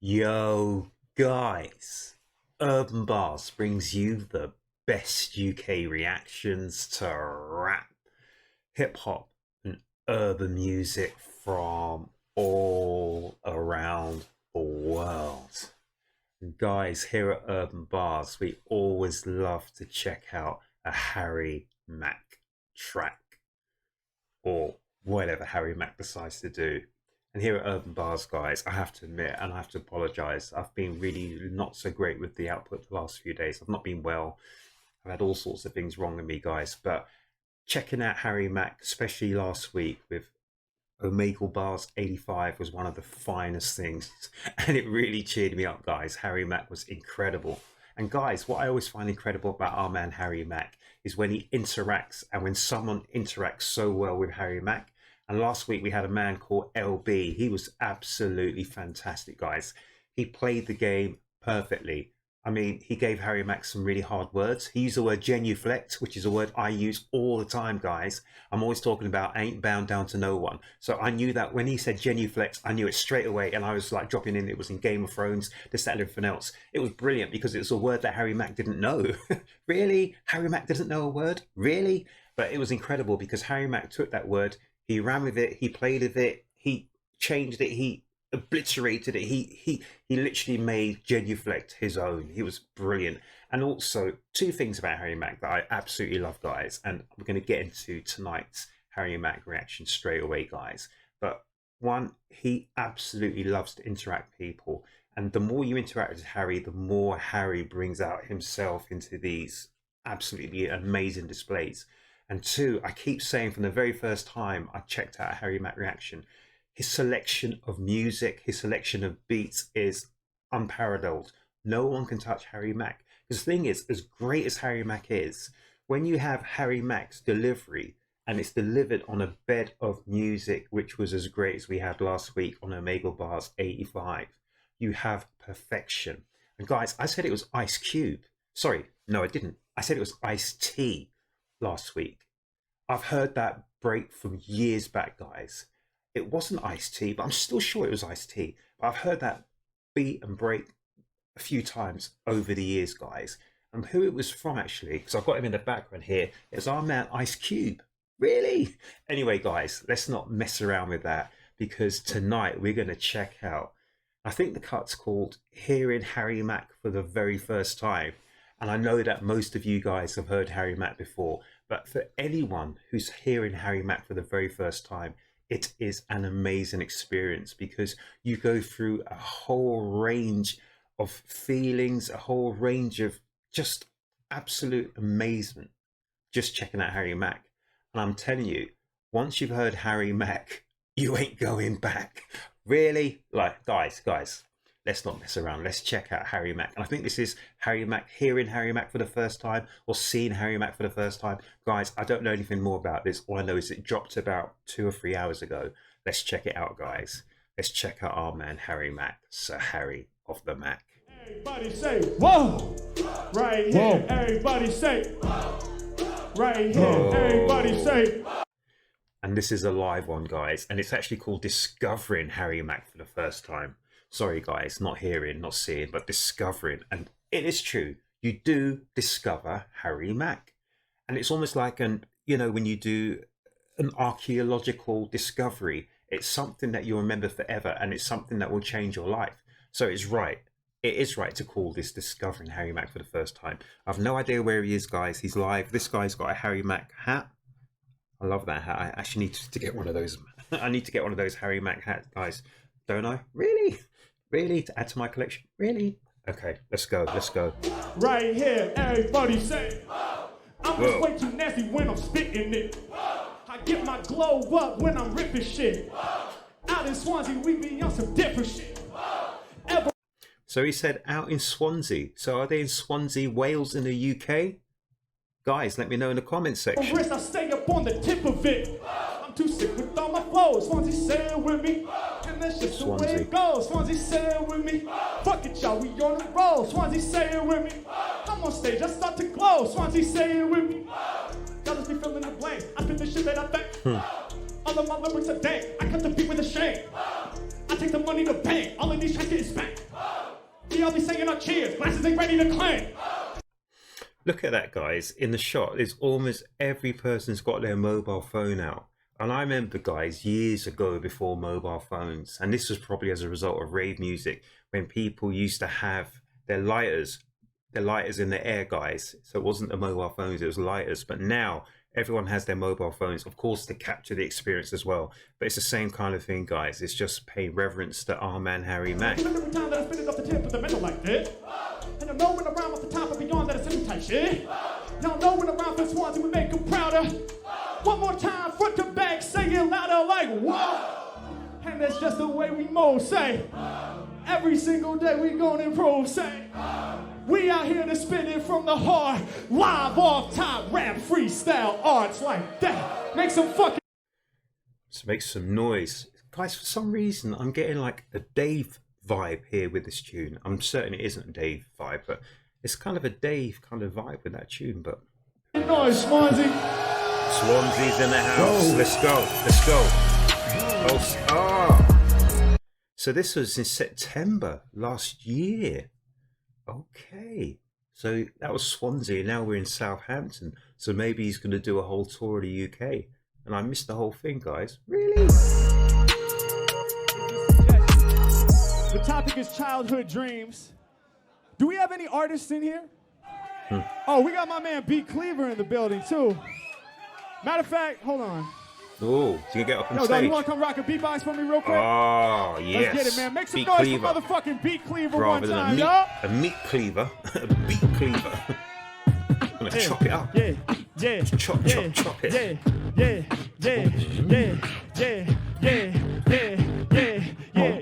Yo, guys, Urb'n Barz brings you the best UK reactions to rap, hip hop, and urban music from all around the world. And guys, here at Urb'n Barz, we always love to check out a Harry Mack track or whatever Harry Mack decides to do. And here at Urb'n Barz, guys, I have to admit, and I have to apologize, I've been really not so great with the output the last few days. I've not been well. I've had all sorts of things wrong with me, guys. But checking out Harry Mack, especially last week with Omegle Bars 85 was one of the finest things. And it really cheered me up, guys. Harry Mack was incredible. And guys, what I always find incredible about our man Harry Mack is when he interacts and when someone interacts so well with Harry Mack. And last week we had a man called LB. He was absolutely fantastic, guys. He played the game perfectly. I mean, he gave Harry Mack some really hard words. He used the word genuflect, which is a word I use all the time, guys. I'm always talking about ain't bound down to no one. So I knew that when he said genuflect, I knew it straight away. And I was like dropping in, it was in Game of Thrones, this, that, and everything else. It was brilliant because it was a word that Harry Mack didn't know. Really? Harry Mack doesn't know a word? Really? But it was incredible because Harry Mack took that word, he ran with it, he played with it, he changed it, he obliterated it. He literally made genuflect his own. He was brilliant. And also, two things about Harry Mack that I absolutely love, guys, and we're going to get into tonight's Harry Mack reaction straight away, guys. But one, he absolutely loves to interact with people, and the more you interact with Harry, the more Harry brings out himself into these absolutely amazing displays. And two, I keep saying from the very first time I checked out a Harry Mack reaction, his selection of music, his selection of beats is unparalleled. No one can touch Harry Mack. Because the thing is, as great as Harry Mack is, when you have Harry Mack's delivery and it's delivered on a bed of music, which was as great as we had last week on Omegle Bars 85, you have perfection. And guys, I said it was Ice Cube. Sorry, no, I didn't. I said it was Ice-T last week. I've heard that break from years back, guys. It wasn't Ice-T, but I'm still sure it was Ice-T. But I've heard that beat and break a few times over the years, guys. And who it was from, actually, because I've got him in the background here, is our man Ice Cube. Really? Anyway, guys, let's not mess around with that, because tonight we're going to check out, I think the cut's called Hearing Harry Mack for the Very First Time. And I know that most of you guys have heard Harry Mack before, but for anyone who's hearing Harry Mack for the very first time, it is an amazing experience because you go through a whole range of feelings, a whole range of just absolute amazement just checking out Harry Mack. And I'm telling you, once you've heard Harry Mack, you ain't going back. Really? Like, guys, let's not mess around. Let's check out Harry Mack. And I think this is Harry Mack, hearing Harry Mack for the first time or seeing Harry Mack for the first time. Guys, I don't know anything more about this. All I know is it dropped about 2 or 3 hours ago. Let's check it out, guys. Let's check out our man, Harry Mack, Sir Harry of the Mack. Everybody say, whoa! Right here, whoa. Everybody say, whoa! Right here, whoa. Everybody say, whoa. And this is a live one, guys. And it's actually called Discovering Harry Mack for the First Time. Sorry, guys, not hearing, not seeing, but discovering. And it is true. You do discover Harry Mack. And it's almost like when you do an archaeological discovery, it's something that you'll remember forever. And it's something that will change your life. So it's right. It is right to call this Discovering Harry Mack for the First Time. I have no idea where he is, guys. He's live. This guy's got a Harry Mack hat. I love that hat. I actually need to get one of those. I need to get one of those Harry Mack hats, guys. Don't I? Really? Really? To add to my collection? Really? Okay, let's go. Let's go. Right here, everybody say, whoa. I'm just way too nasty when I'm spitting it. Whoa. I get my glow up when I'm ripping shit. Whoa. Out in Swansea, we be on some different shit. So he said out in Swansea. So are they in Swansea, Wales in the UK? Guys, let me know in the comments section. I stay up on the tip of it. I'm too sick with all my flows. Swansea, say it with me. And that's just the way it goes. Swansea, say it with me. Fuck it, y'all, we on the roll. Swansea, say it with me. I'm on stage, I start to glow. Swansea, say it with me. Y'all just be feeling the blame. I spit the shit that I think. All of my lyrics are dank. I cut the beat with a shame. I take the money to bank. All of these tracks getting spanked. We all be singing our cheers. Glasses ain't ready to clank. Look at that, guys. In the shot, it's almost every person's got their mobile phone out. And I remember, guys, years ago before mobile phones, and this was probably as a result of rave music, when people used to have their lighters in the air, guys. So it wasn't the mobile phones, it was lighters. But now everyone has their mobile phones, of course, to capture the experience as well. But it's the same kind of thing, guys. It's just paying reverence to our man, Harry Mack. Every time that I spit it off the tip of the middle like this. And I know when I rhyme off the top and beyond that it's any type shit. Y'all know when I rhyme for Swansea, we make them prouder. One more time, front to back, say it louder like whoa. And that's just the way we move, say. Every single day we gonna improve, say. We out here to spit it from the heart. Live off top, rap, freestyle, arts like that. Make some fucking... So make some noise. Guys, for some reason, I'm getting like a Dave vibe here with this tune. I'm certain it isn't a Dave vibe, but it's kind of a Dave kind of vibe with that tune. But noise, Swansea. Swansea's in the house. Go. Let's go. Let's go. Oh. So this was in September last year. Okay. So that was Swansea. Now we're in Southampton. So maybe he's going to do a whole tour of the UK. And I missed the whole thing, guys. Really? The topic is childhood dreams. Do we have any artists in here? Oh, we got my man B. Cleaver in the building, too. Matter of fact, hold on. Oh, so you get up on Yo, stage. dog, you want to come rock a beatbox for me real quick? Oh, yes. Let's get it, man. Make some beat noise cleaver. for motherfucking B. Cleaver Rather one than time, a meat cleaver. A beat cleaver. I'm going to chop it up. Yeah, yeah. Chop it. Yeah.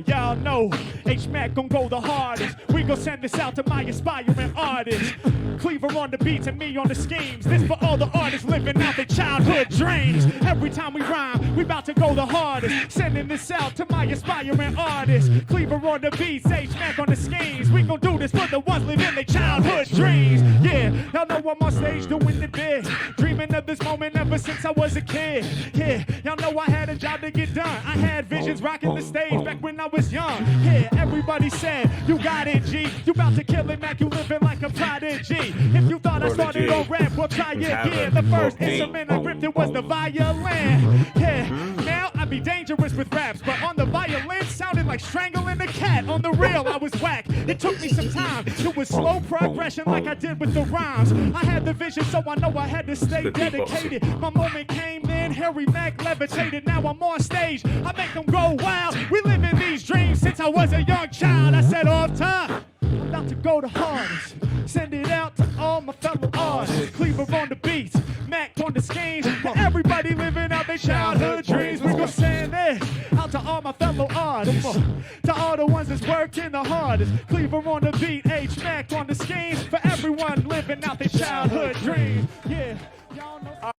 Y'all know H-Mack gon' go the hardest. We gon' send this out to my aspiring artists. Cleaver on the beats and me on the schemes. This for all the artists living out their childhood dreams. Every time we rhyme, we about to go the hardest. Sending this out to my aspiring artists. Cleaver on the beats, H-Mack on the schemes. We gon' do this for the ones living their childhood dreams. Yeah, y'all know I'm on stage doing the big. Dreaming of this moment ever since I was a kid. Yeah, y'all know I had a job to get done. I had visions rocking the stage back when I was young. Yeah, everybody said, you got it, G. You about to kill it, Mac. You living like a prodigy. If you thought I started on rap, well, try again. The first instrument I ripped it was the violin. Yeah, now I be dangerous with raps, but on the violin sounded like strangling a cat. On the real, I was whack. It took me some time. It was slow progression like I did with the rhymes. I had the vision, so I know I had to stay dedicated. My moment came in, Harry Mack levitated. Now I'm on stage, I make them go wild. We live in these dreams since I was a young child. I said off top, I'm about to go the hardest. Send it out to all my fellow artists. Cleaver on the beats, Mack on the schemes. And everybody living out their childhood dreams. We gon' send it out to all my fellow artists. To all the ones that's working the hardest. Cleaver on the beat, H-Mack on the schemes. For everyone living out their childhood dreams. Yeah, y'all know.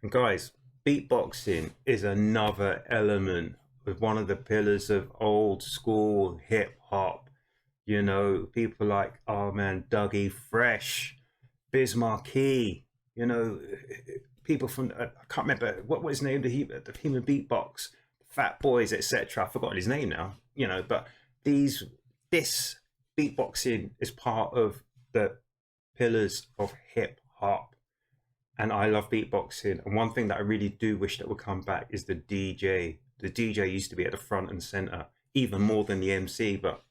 And guys, beatboxing is another element with one of the pillars of old school hip hop. You know, people like, oh man, Dougie Fresh, Biz Markie, you know, people from, I can't remember, what was his name, the human beatbox, Fat Boys, etc. I've forgotten his name now, you know, but this beatboxing is part of the pillars of hip hop. And I love beatboxing. And one thing that I really do wish that would come back is the DJ. The DJ used to be at the front and center, even more than the MC, but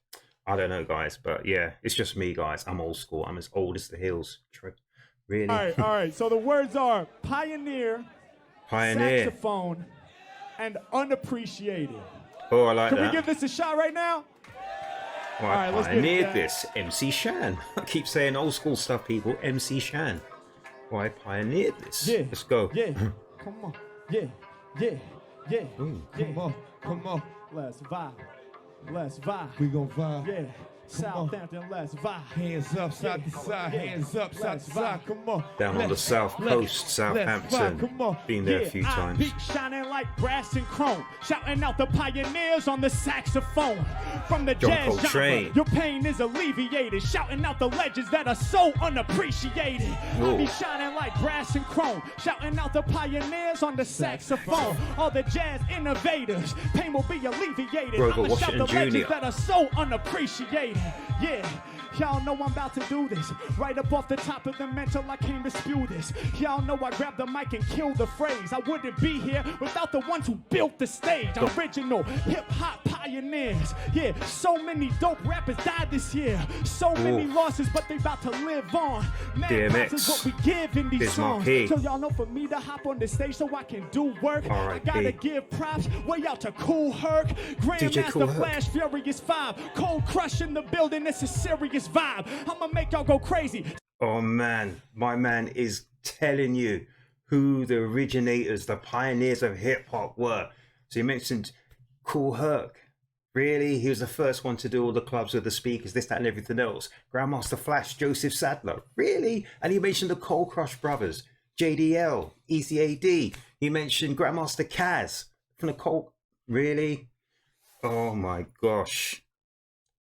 I don't know, guys. But yeah, it's just me, guys. I'm old school. I'm as old as the hills. Really? All right. So the words are pioneer, saxophone, and unappreciated. Oh, I like that. Can we give this a shot right now? Well, All right, let's get it. pioneered this. MC Shan. I keep saying old school stuff, people. MC Shan. Well, I pioneered this. Yeah. Let's go. Yeah. Come on. Yeah. Come on. Let's vibe. We gon' vibe. Yeah. Southampton, let's vibe. Hands up, side to side, hands up, side to side, come on. Down on the south coast, Southampton. Come on. Been there a few times. Beat shining like brass and chrome, shouting out the pioneers on the saxophone. From the John jazz Coltrane. genre, your pain is alleviated, shouting out the legends that are so unappreciated. I be shining like brass and chrome, shouting out the pioneers on the saxophone. All the jazz innovators, pain will be alleviated. Grover I'ma shout Washington the legends Jr. that are so unappreciated. Yeah. Y'all know I'm about to do this. Right up off the top of the mental, I can't dispute this. Y'all know I grabbed the mic and killed the phrase. I wouldn't be here without the ones who built the stage. Original hip-hop pioneers. Yeah, so many dope rappers died this year. So many losses, but they about to live on. Man, props is what we give in these songs. So y'all know for me to hop on the stage so I can do work, I gotta give props way out to Cool Herc, Grandmaster Flash, Furious 5, Cold Crush in the building. It's a serious vibe. I'ma make y'all go crazy. Oh man, my man is telling you who the originators, the pioneers of hip hop were. So you mentioned Cool Herc. Really? He was the first one to do all the clubs with the speakers, this, that, and everything else. Grandmaster Flash, Joseph Sadler. Really? And you mentioned the Cold Crush brothers, JDL, ECAD. You mentioned Grandmaster Kaz from the Cold. Really? Oh my gosh.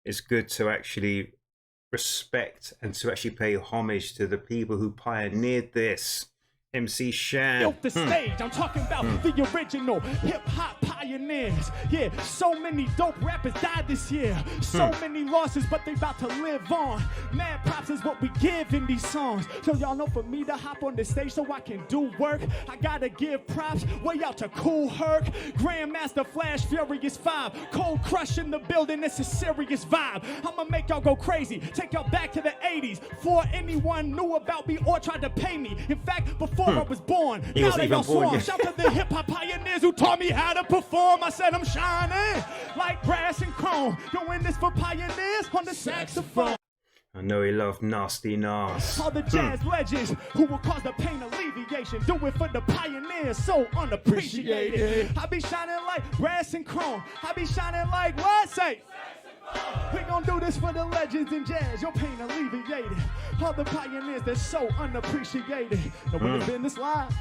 It's good to actually respect and to actually pay homage to the people who pioneered this. MC Shan. Built the stage. I'm talking about the original hip-hop pioneers. Yeah, so many dope rappers died this year. So many losses, but they about to live on. Mad props is what we give in these songs. So y'all know for me to hop on the stage so I can do work, I gotta give props way out to Cool Herc, Grandmaster Flash, Furious 5, Cold Crush in the building. It's a serious vibe. I'ma make y'all go crazy. Take y'all back to the 80s before anyone knew about me or tried to pay me. In fact, before I was born, He now wasn't they even all born swarm. yet. Shout to the hip-hop pioneers who taught me how to perform. I said I'm shining like brass and chrome, doing this for pioneers on the saxophone. I know he loved Nasty Nas. All the jazz legends who will cause the pain alleviation, do it for the pioneers so unappreciated. I be shining like brass and chrome, I be shining like what? Say we gon' do this for the legends in jazz, your pain alleviated. All the pioneers that's so unappreciated. Now when it's been this live,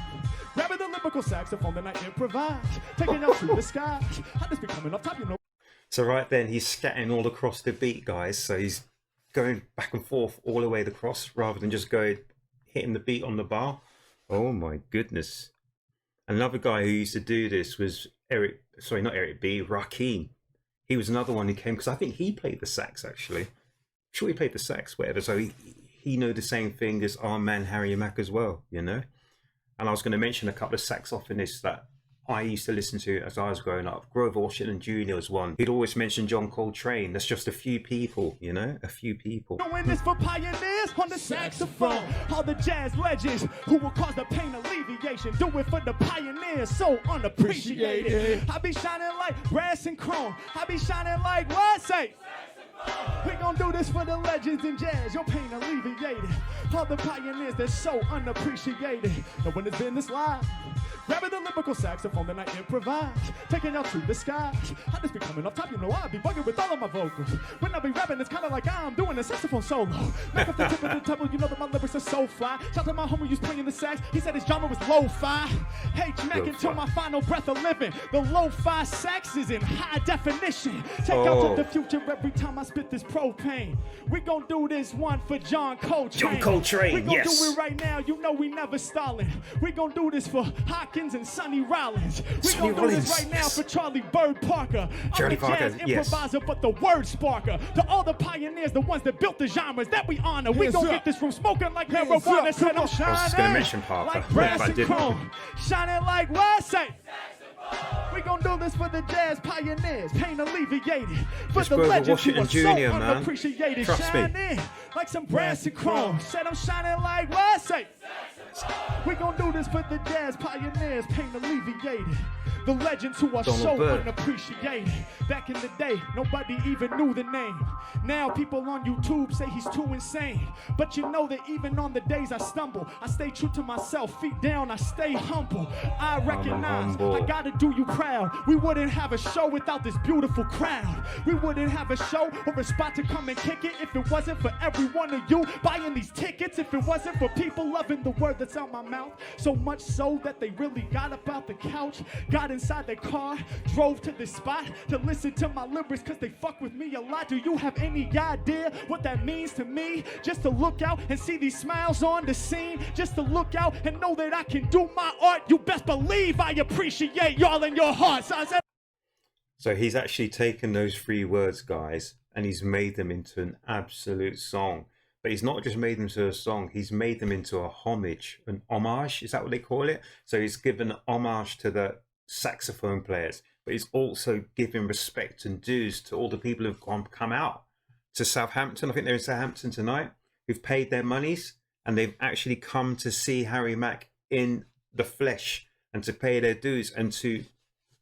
grabbing the lyrical saxophone then I improvise, taking out through the skies. I just be coming up top, you know. So right then he's scatting all across the beat, guys. So he's going back and forth all the way across rather than just going hitting the beat on the bar. Oh my goodness. Another guy who used to do this was Rakim. He was another one who came, because I think he played the sax actually. I'm sure he played the sax, whatever. So he know the same thing as our man Harry Mack as well, you know. And I was going to mention a couple of saxophonists that I used to listen to as I was growing up. Grover Washington Jr. was one. He'd always mention John Coltrane. That's just a few people, you know, a few people. Doing this for pioneers on the saxophone. All the jazz legends who will cause the pain alleviation, do it for the pioneers so unappreciated. I be shining like brass and chrome, I be shining like what? Say we gon' do this for the legends in jazz, your pain alleviated. All the pioneers that's so unappreciated. Now when it's been this live, grabbing the lyrical saxophone, then I improvise, taking out to the skies. I just be coming up top, you know, I be bugging with all of my vocals. When I be rapping, it's kind of like I'm doing a saxophone solo. Back off the tip of the table, you know that my lyrics are so fly. Shout to my homie who's playing the sax, he said his genre was lo-fi. H-Mack until my final breath of living. The lo-fi sax is in high definition. Take out to the future every time I spit this propane. We gon' do this one for John Coltrane. John Coltrane, we gon' yes. do it right now, you know we never stalling. We gon' do this for Hawkins and Sonny Rollins. We gon' do this right now for Charlie Bird Parker. Charlie I'm the Parker, jazz yes. improviser, but the word sparker. To all the pioneers, the ones that built the genres that we honor. We gon' get this from smoking like marijuana. Said I'm shining. I was gonna mention Parker, like but brass I and didn't. chrome. Shining like what? Say we gon' do this for the jazz pioneers, pain alleviated. For It's the Grover legends who Washington are Jr., so man. unappreciated. Trust me. Shining like some brass and chrome. Said I'm shining like what? Say we gon' do this for the jazz pioneers, pain alleviated. The legends who are Donald so Byrd. unappreciated. Back in the day, nobody even knew the name. Now people on YouTube say he's too insane. But you know that even on the days I stumble, I stay true to myself, feet down, I stay humble. I recognize humble. I gotta do you proud. We wouldn't have a show without this beautiful crowd. We wouldn't have a show or a spot to come and kick it if it wasn't for every one of you buying these tickets. If it wasn't for people loving the word that's out my mouth, so much so that they really got up out the couch, got inside their car, drove to this spot to listen to my lyrics because they fuck with me a lot. Do you have any idea what that means to me? Just to look out and see these smiles on the scene, just to look out and know that I can do my art. You best believe I appreciate y'all in your hearts. So he's actually taken those 3 words, guys, and he's made them into an absolute song. But he's not just made them into a song, he's made them into a homage, an homage, is that what they call it? So he's given an homage to the saxophone players, but he's also giving respect and dues to all the people who've come out to Southampton. I think they're in Southampton tonight, who've paid their monies, and they've actually come to see Harry Mack in the flesh and to pay their dues and to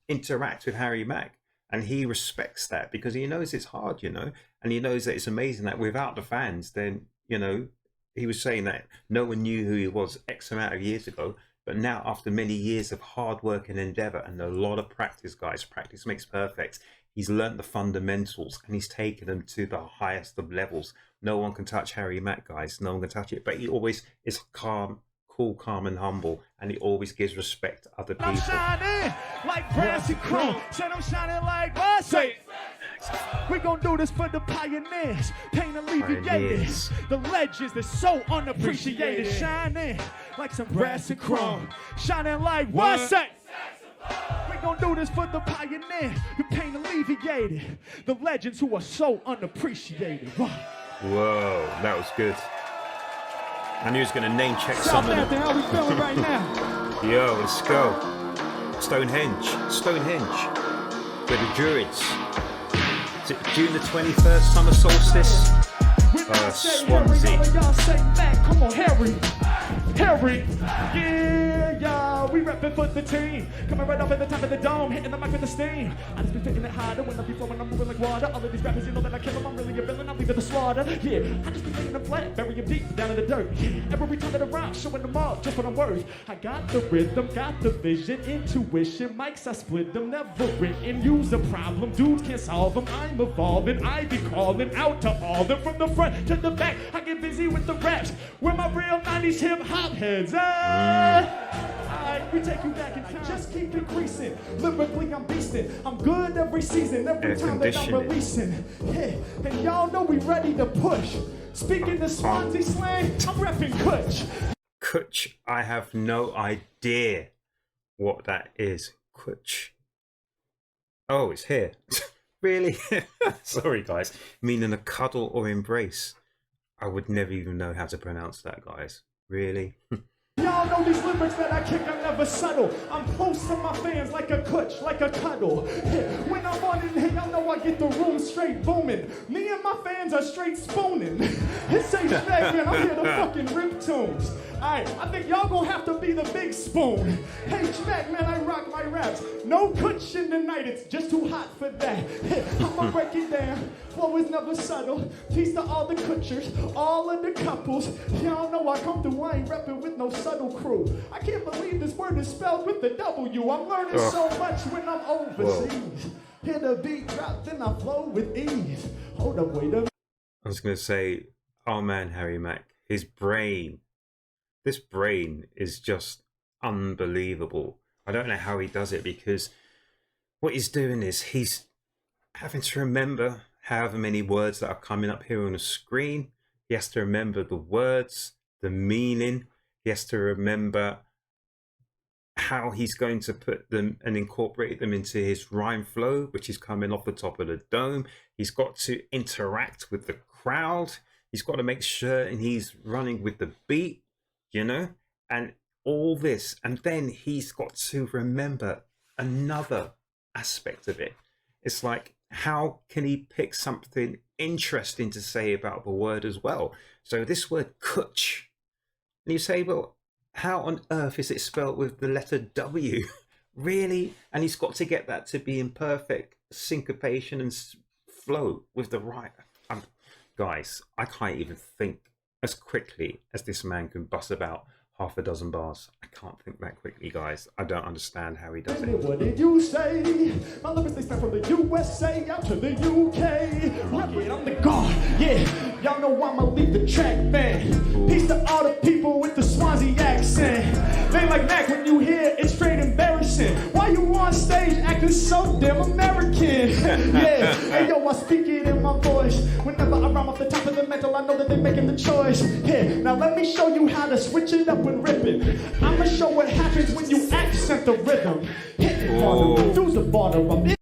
interact with Harry Mack. And he respects that because he knows it's hard, you know, and he knows that it's amazing that without the fans, then, you know, he was saying that no one knew who he was X amount of years ago. But now, after many years of hard work and endeavor and a lot of practice, guys, practice makes perfect. He's learnt the fundamentals and he's taken them to the highest of levels. No one can touch Harry Mack, guys. No one can touch it. But he always is calm, cool, calm and humble, and he always gives respect to other people. I'm shining like brass and chrome. Said I'm shining like what? Say we gonna do this for the pioneers, pain alleviators, the legends that's so unappreciated. Shining like some brass and chrome. Shining like what? Say we gonna do this for the pioneers, the pain alleviated, the legends who are so unappreciated. Whoa, that was good. I knew he was going to name check some of them. How we feeling right now? Yo, let's go. Stonehenge. With the Druids. Is it June the 21st, summer solstice? Swansea. Y'all say Mack, come on, Harry. Yeah, y'all, we reppin' for the team. Coming right up at the top of the dome, hitting the mic with the steam. I just be fitting it harder when I be flowing, I'm moving like water. All of these rappers, you know that I kill them, I'm really a villain, I'm leaving the slaughter. Yeah, I just be making them flat, bury them deep down in the dirt. Every time that around, showing them all just what I'm worth. I got the rhythm, got the vision, intuition. Mics, I split them, never written. Use a problem, dudes can't solve them. I'm evolving, I be calling out to all them from the front to the back. I get busy with the raps. Where my real 90s hip hop heads Alright, we take you back in time. Just keep increasing. Lyrically, I'm beasting. I'm good every season, every time that I'm releasing. Yeah, and y'all know we ready to push. Speaking the Swansea slang, I'm repping Kutch. Kutch, I have no idea what that is. Kutch. Oh, it's here. Really? Sorry, guys. Meaning a cuddle or embrace. I would never even know how to pronounce that, guys. Really? Y'all know these lyrics that I kick are never subtle. I'm close to my fans like a Kutch, like a cuddle. When I'm on it, hey, y'all know I get the room straight booming. Me and my fans are straight spooning. It's H-Mack, man, I'm here to fucking rip tunes. Alright, I think y'all gonna have to be the big spoon. H-Mack, man, I rock my raps. No Kutch in the night, it's just too hot for that. I'ma break it down, flow is never subtle. Peace to all the Kutchers, all of the couples. Y'all know I come through, I ain't repping with no subtle crew. I can't believe this word is spelled with the W. I'm learning so much when I'm overseas. Hit a beat drop, then I flow with ease. Hold up, wait a minute. I was going to say, oh man, Harry Mack, his brain. This brain is just unbelievable. I don't know how he does it, because what he's doing is he's having to remember however many words that are coming up here on the screen. He has to remember the words, the meaning. He has to remember how he's going to put them and incorporate them into his rhyme flow, which is coming off the top of the dome. He's got to interact with the crowd. He's got to make sure and he's running with the beat, you know, and all this. And then he's got to remember another aspect of it. It's like, how can he pick something interesting to say about the word as well? So this word Kutch, and you say, well, how on earth is it spelled with the letter W? Really? And he's got to get that to be in perfect syncopation and flow with the right. Guys, I can't even think as quickly as this man can bust about half a dozen bars. I can't think that quickly, guys. I don't understand how he does it. What did you say? My lyrics, they spread from the USA out to the UK. Rugged, I'm the god, yeah. Y'all know I'ma leave the track, man. Peace to all the people with the Swansea accent. They like Mack when you hear it's straight embarrassing. Why you on stage acting so damn American? Yeah, hey yo, I speak it in my voice. Whenever I rhyme off the top of the mental, I know that they're making the choice. Yeah, now let me show you how to switch it up and rip it. I'ma show what happens when you accent the rhythm. Hit it harder, reduce the border.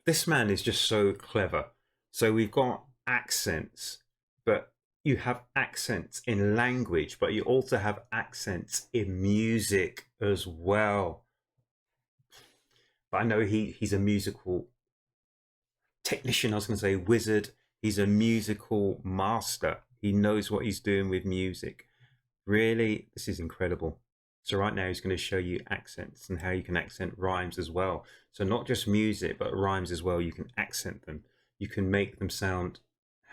This man is just so clever. So we've got accents, but you have accents in language, but you also have accents in music as well. But I know he's a musical technician. I was going to say wizard. He's a musical master. He knows what he's doing with music. Really, this is incredible. So right now he's going to show you accents and how you can accent rhymes as well. So not just music, but rhymes as well. You can accent them. You can make them sound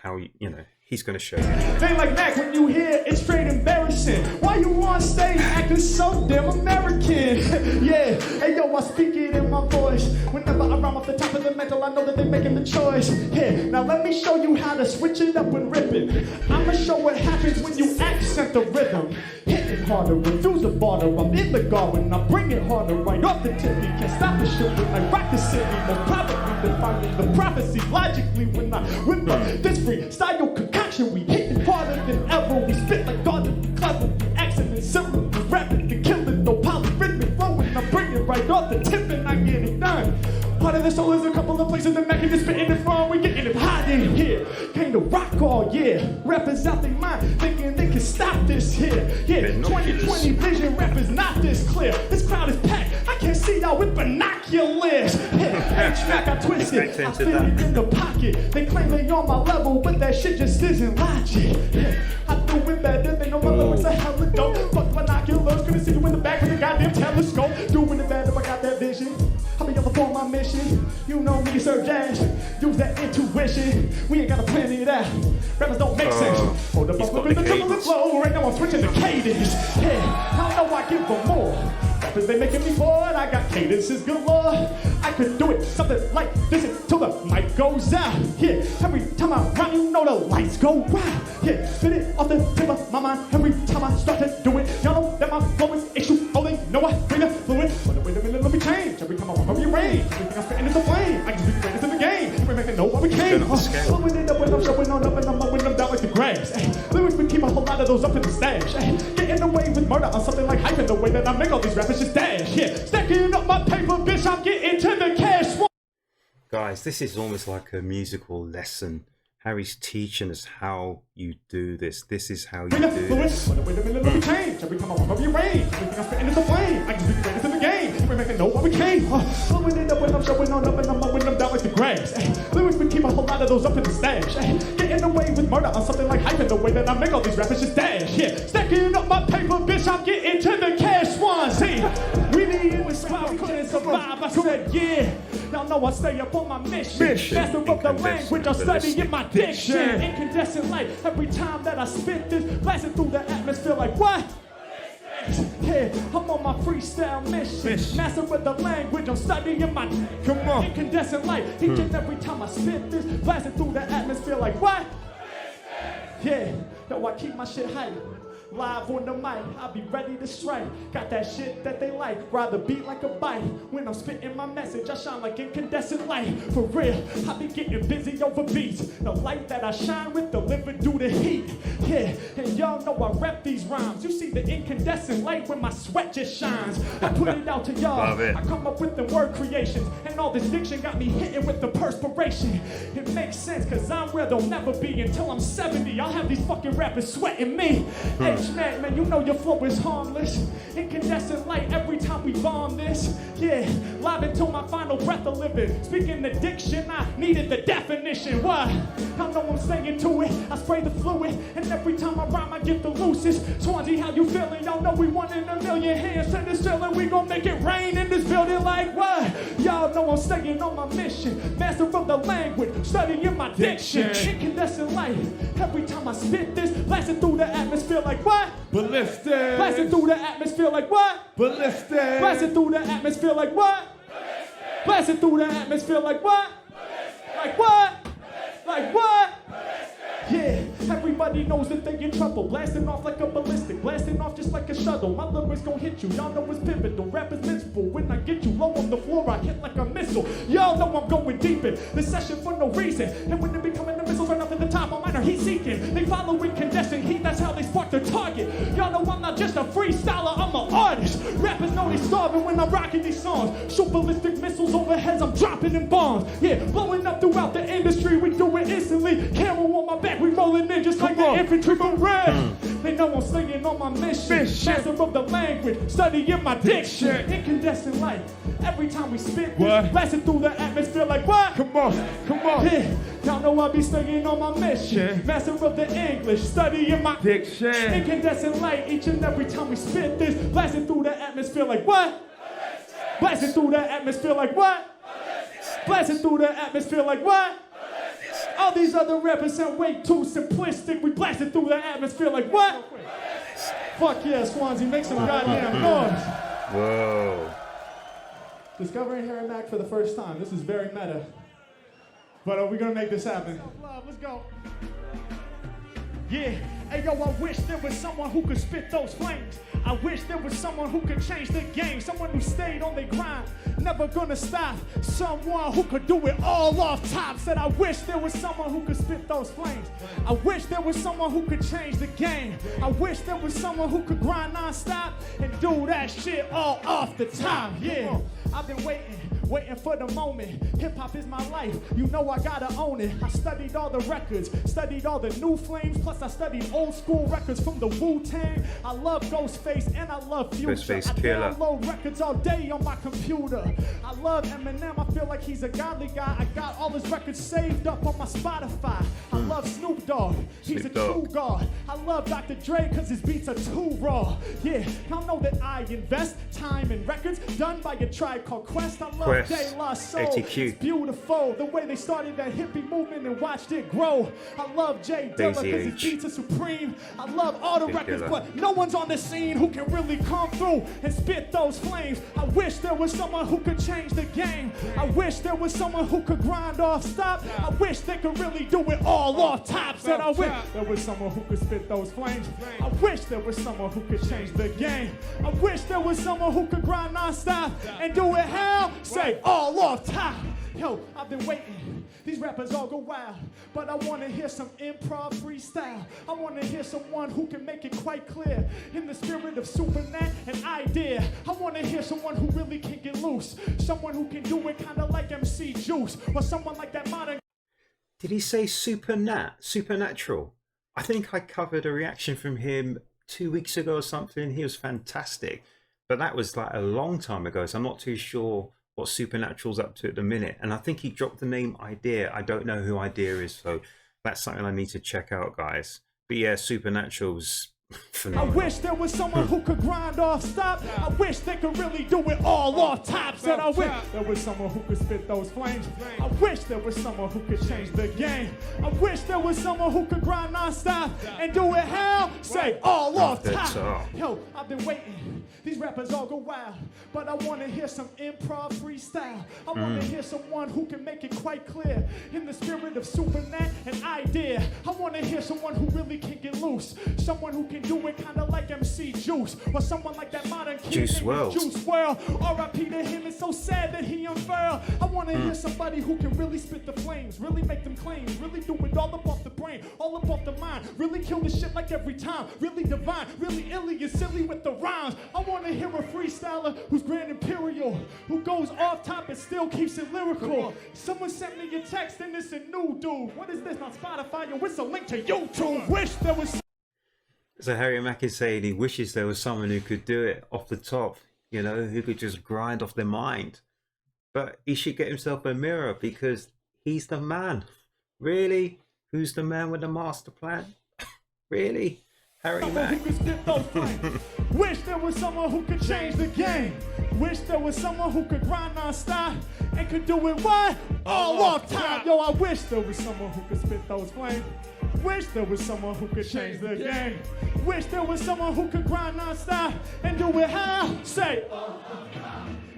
how, you know, he's going to show you. They like Mack when you hear it's straight embarrassing. Why you on stage acting so damn American? Yeah, hey yo, I speak it in my voice. Whenever I rhyme off the top of the mental, I know that they're making the choice. Yeah, now let me show you how to switch it up and rip it. I'ma show what happens when you accent the rhythm. Hit it harder, reduce the border. I'm in the garden, I bring it harder right off the tip. You can't stop the shit when I rock the city. Most probably defining the prophecy logically when I whip up this freestyle concoction. We hit it harder than ever. We spit like God to be clever. The accent is simple, we rapid to kill it. No polyrhythmic flow, and I bring it right off the tip and I get it done. Part of the soul is a couple of places that Mack is spitting it from. We getting it hot in here. Came to rock all year. Rappers out their mind thinking they can stop this here. Yeah, 2020 vision rappers not this clear. This crowd is packed. I can't see y'all with binoculars. Yeah, H-Mack, I twisted. I fit it in the pocket. They claim they on my level, but that shit just isn't logic. Yeah, I do it better. They know my lyrics are hella dope. Fuck binoculars, couldn't see you in the back with a goddamn telescope. Doing it better, I got that vision. I'll be up for my mission. You know me, Sir Dash. Use that intuition. We ain't gotta plan it out. Rappers don't make sense. Hold up, I'm flipping the triple and flow. Right now I'm switching the cadence. Yeah, I know I give them more. Rappers, they making me bored. I got cadences galore. I could do it something like this until the mic goes out. Yeah, every time I rhyme, you know the lights go wild. Yeah, spit it off the tip of my mind. Every time I start to do it, y'all know that my flow is issue. Oh, they know I bring the fluid. But wait a minute, let me change. Every time I rhyme, you rain. Everything I'm spitting is a flame. I can be the greatest in the game. We make it know what we came. Blowing it up when I'm showing on up and I'm mowing them down like the grass. Lyrics, we keep a whole lot of those up in the stash. Getting away with murder on something like hype in the way that I make all these rappers just dash. Yeah, stacking up my paper, bitch, I'm getting to the cash. Guys, this is almost like a musical lesson. Harry's teaching us how you do this. This is how you do this. Wait a minute, let me change. Every time I rhyme, you rain. Everything I'm spitting is a flame. I can be the greatest in the game. We make it know what we came. Blowing it up when I'm showing on up and I'm mowing them down like the grass. Lyrics, we keep a whole lot of those up in the stash. Getting away with murder on something like hype in the way that I make all these rappers just dash. Yeah, stacking up my paper, bitch, I'm getting to the cash. Swansea. We need in the spot, we couldn't survive. I said, yeah. Y'all know I stay up on my mission. Master of the language, I'm studying my diction. Incandescent light, every time that I spit this, blasting through the atmosphere like what? Yeah, I'm on my freestyle mission. Master of the language, I'm studying my. Come on. Incandescent light, each and every time I spit this, blasting through the atmosphere like what? Yeah, yo, I keep my shit hype. Live on the mic, I'll be ready to strike. Got that shit that they like, rather beat like a bite. When I'm spitting my message, I shine like incandescent light. For real, I be getting busy over beats. The light that I shine with delivered due to heat. Yeah, and y'all know I rep these rhymes. You see the incandescent light when my sweat just shines. I put it out to y'all. I come up with the word creations. And all this diction got me hitting with the perspiration. It makes sense, cause I'm where they'll never be until I'm 70. I'll have these fucking rappers sweating me. H-Mack, man, you know your flow is harmless. Incandescent light every time we bomb this. Yeah, live until my final breath of living. Speaking the diction, I needed the definition. What? I know I'm staying to it. I spray the fluid, and every time I rhyme, I get the loosest. Swansea, how you feeling? Y'all know we one in a million hands to this ceiling. We gon' make it rain in this building like what? Y'all know I'm staying on my mission. Master of the language, studying my diction. Incandescent light every time I spit this, blasting through the atmosphere like what? Ballistic. Blasting through the atmosphere like what? Ballistic. Blasting through the atmosphere like what? Blasting through the atmosphere like what? Like what? Like what? Yeah, everybody knows that they in trouble. Blasting off like a ballistic, blasting off just like a shuttle. My lyrics gon' hit you, y'all know it's pivotal. Rap is miserable. When I get you low on the floor, I hit like a missile. Y'all know I'm going deep in this session for no reason. And when they be coming, the missiles right up at the top, I'm minor heat seeking. They follow incandescent heat, that's how they spark their target. Y'all know I'm not just a freestyler, I'm an artist. Rappers know they starving when I'm rocking these songs. Shoot ballistic missiles over heads, I'm dropping in bombs. Yeah, blowing up throughout the industry, we do it instantly. Camera on my back, we rolling in just like the infantry from red. They know I'm staying on my mission. Master of the language, studying my diction. Incandescent light, every time we spit this, blasting through the atmosphere like what? Come on, come on. Yeah, y'all know I be staying on my mission. Master of the English, studying my Diction. incandescent light, each and every time we spit this, blasting through the atmosphere like what? Blasting through the atmosphere like what? Blasting through the atmosphere like what? All these other rappers sound way too simplistic. We blasted through the atmosphere like what? Fuck yeah, Swansea, make some goddamn noise. Whoa. Discovering Harry Mack for the first time. This is very meta. But we're gonna make this happen. Let's go. Yeah, hey yo, I wish there was someone who could spit those flames. I wish there was someone who could change the game. Someone who stayed on their grind, never gonna stop. Someone who could do it all off top. Said I wish there was someone who could spit those flames. I wish there was someone who could change the game. I wish there was someone who could grind non-stop and do that shit all off the top. Yeah, I've been waiting for the moment. Hip-hop is my life, you know I gotta own it. I studied all the records, studied all the new flames, plus I studied old school records from the Wu-Tang. I love Ghostface and I love Future. Ghostface I killer. download records all day on my computer. I love Eminem, I feel like he's a godly guy. I got all his records saved up on my Spotify. I love Snoop Dogg, he's Snoop a Dogg. true god. I love Dr. Dre cause his beats are too raw. Yeah, y'all know that I invest time in records done by a tribe called Quest. I love Quest. De La Soul. ATQ. It's beautiful the way they started that hippie movement and watched it grow. I love Jay Dilla Daisy because his H. beats are supreme. I love all the Big records, Dilla. but no one's on the scene who can really come through and spit those flames. I wish there was someone who could change the game. I wish there was someone who could grind off stop. I wish they could really do it all off top. Said I wish there was someone who could spit those flames. I wish there was someone who could change the game. I wish there was someone who could grind non-stop and do it how? Say all off top. Yo, I've been waiting. These rappers all go wild, but I want to hear some improv freestyle. I want to hear someone who can make it quite clear in the spirit of Supernat and idea. I want to hear someone who really can get loose, someone who can do it kind of like MC Juice, or someone like that modern. Did he say supernatural? I think I covered a reaction from him 2 weeks ago or something. He was fantastic, but that was like a long time ago, so I'm not too sure what Supernatural's up to at the minute. And I think he dropped the name Idea. I don't know who Idea is, so that's something I need to check out, guys. But yeah, Supernatural's phenomenal. I wish there was someone who could grind off stop. I wish they could really do it all off top. Said I wish there was someone who could spit those flames. I wish there was someone who could change the game. I wish there was someone who could grind non-stop and do it how? Say all off the top. top. Yo, I've been waiting. These rappers all go wild, but I want to hear some improv freestyle. I want to hear someone who can make it quite clear in the spirit of Supernat and idea. I want to hear someone who really can get loose, someone who can do it kind of like MC Juice, or someone like that modern kid Juice named WRLD. Juice WRLD. R.I.P. to him, it's so sad that he unfurled. I want to hear somebody who can really spit the flames, really make them claims, really do it all up off the brain, all up off the mind, really kill the shit like every time, really divine, really illy and silly with the rhymes. I want to hear a freestyler who's grand imperial, who goes off top and still keeps it lyrical. Someone sent me a text and it's a new dude. What is this? Not Spotify, yo, it's a link to YouTube. Wish there was. So Harry Mack is saying he wishes there was someone who could do it off the top, you know, who could just grind off their mind. But he should get himself a mirror because he's the man. Really? Who's the man with the master plan? Really? Harry Mack. Who could spit those flames. Wish there was someone who could change the game. Wish there was someone who could grind non-stop and could do it what? All off time. Yo, I wish there was someone who could spit those flames. Wish there was someone who could change the game. Wish there was someone who could grind non-stop and do it how? Say,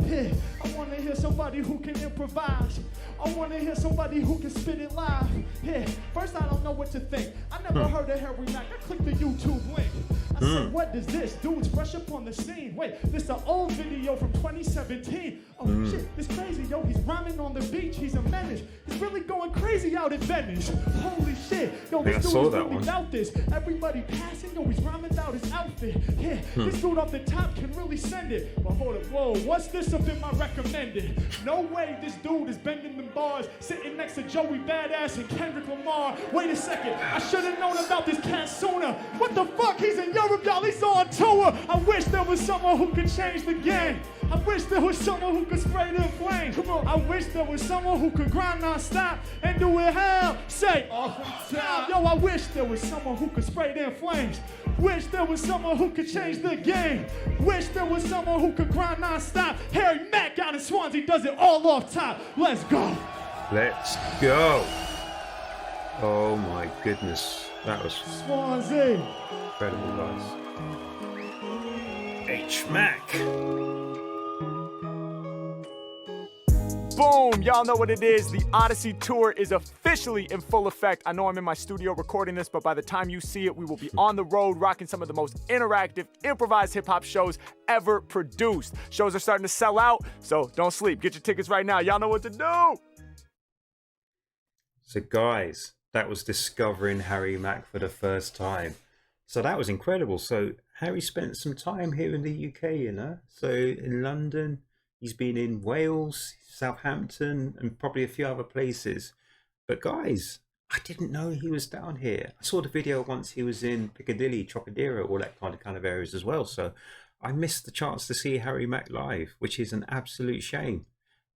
yeah, I want to hear somebody who can improvise. I want to hear somebody who can spit it live. Yeah, first I don't know what to think. I never heard of Harry Mack. I clicked the YouTube link. I said, what is this? Dude's fresh up on the scene. Wait, this an old video from 2017. Oh shit, it's crazy, yo. He's rhyming on the beach. He's a menace. He's really going crazy out in Venice. Holy shit, yo, this dude is really out this. Everybody passing, yo, he's rhyming out his outfit. Yeah, this dude off the top can really send it. But hold up, whoa, what's this up in my recommended? No way this dude is bending them bars, sitting next to Joey Badass and Kendrick Lamar. Wait a second, I should have known about this cat sooner. What the fuck? He's in Europe, y'all. He's on tour. I wish there was someone who could change the game. I wish there was someone who could spray the flame. Come on. I wish there was someone who could grind non-stop and do it how? Say, off the top. Yo, I wish there was someone who could spray them flames. Wish there was someone who could change the game. Wish there was someone who could grind non-stop. Harry Mack out in Swansea does it all off top. Let's go. Let's go. Oh my goodness. That was Swansea. incredible, guys. H. Mack. Boom! Y'all know what it is. The Odyssey Tour is officially in full effect. I know I'm in my studio recording this, but by the time you see it, we will be on the road rocking some of the most interactive, improvised hip-hop shows ever produced. Shows are starting to sell out, so don't sleep. Get your tickets right now. Y'all know what to do! So guys, that was discovering Harry Mack for the first time. So that was incredible. So Harry spent some time here in the UK, you know. So in London, he's been in Wales, Southampton, and probably a few other places. But guys, I didn't know he was down here. I saw the video once he was in Piccadilly, Trocadero, all that kind of areas as well. So I missed the chance to see Harry Mack live, which is an absolute shame.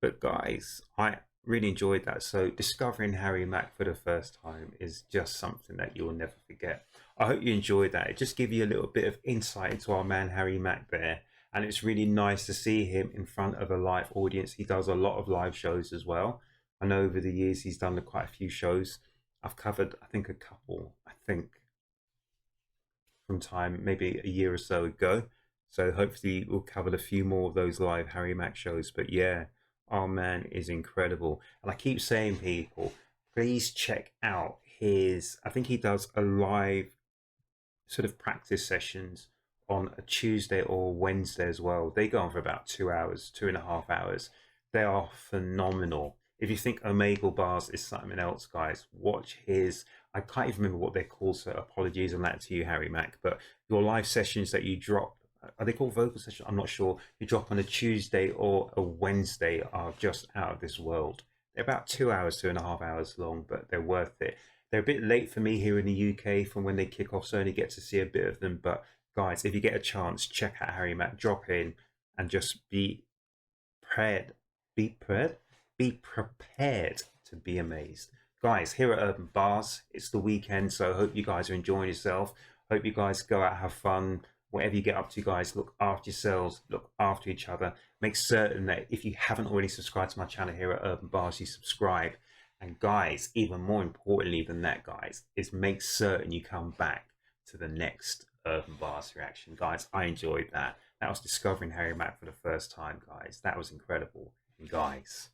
But guys, I really enjoyed that. So discovering Harry Mack for the first time is just something that you'll never forget. I hope you enjoyed that. It just gave you a little bit of insight into our man Harry Mack there. And it's really nice to see him in front of a live audience. He does a lot of live shows as well. I know over the years he's done quite a few shows. I've covered, I think, a couple, from time, maybe a year or so ago. So hopefully we'll cover a few more of those live Harry Mack shows. But yeah, our man is incredible. And I keep saying, people, please check out his, I think he does a live sort of practice sessions on a Tuesday or Wednesday as well. They go on for about 2 hours, 2.5 hours. They are phenomenal. If you think Urb'n Barz is something else, guys, watch his, I can't even remember what they're called, so apologies on that to you, Harry Mack, but your live sessions that you drop, are they called vocal sessions? I'm not sure. You drop on a Tuesday or a Wednesday are just out of this world. They're about 2 hours, 2.5 hours long, but they're worth it. They're a bit late for me here in the UK from when they kick off, so I only get to see a bit of them, but guys, if you get a chance, check out Harry Mack, drop in and just be prepared. Be prepared to be amazed. Guys, here at Urb'n Barz, it's the weekend, so I hope you guys are enjoying yourself. Hope you guys go out, have fun. Whatever you get up to, guys, look after yourselves, look after each other. Make certain that if you haven't already subscribed to my channel here at Urb'n Barz, you subscribe. And guys, even more importantly than that, guys, is make certain you come back to the next Urb'n Barz reaction. Guys, I enjoyed that. That was discovering Harry Mack for the first time, guys. That was incredible. And guys,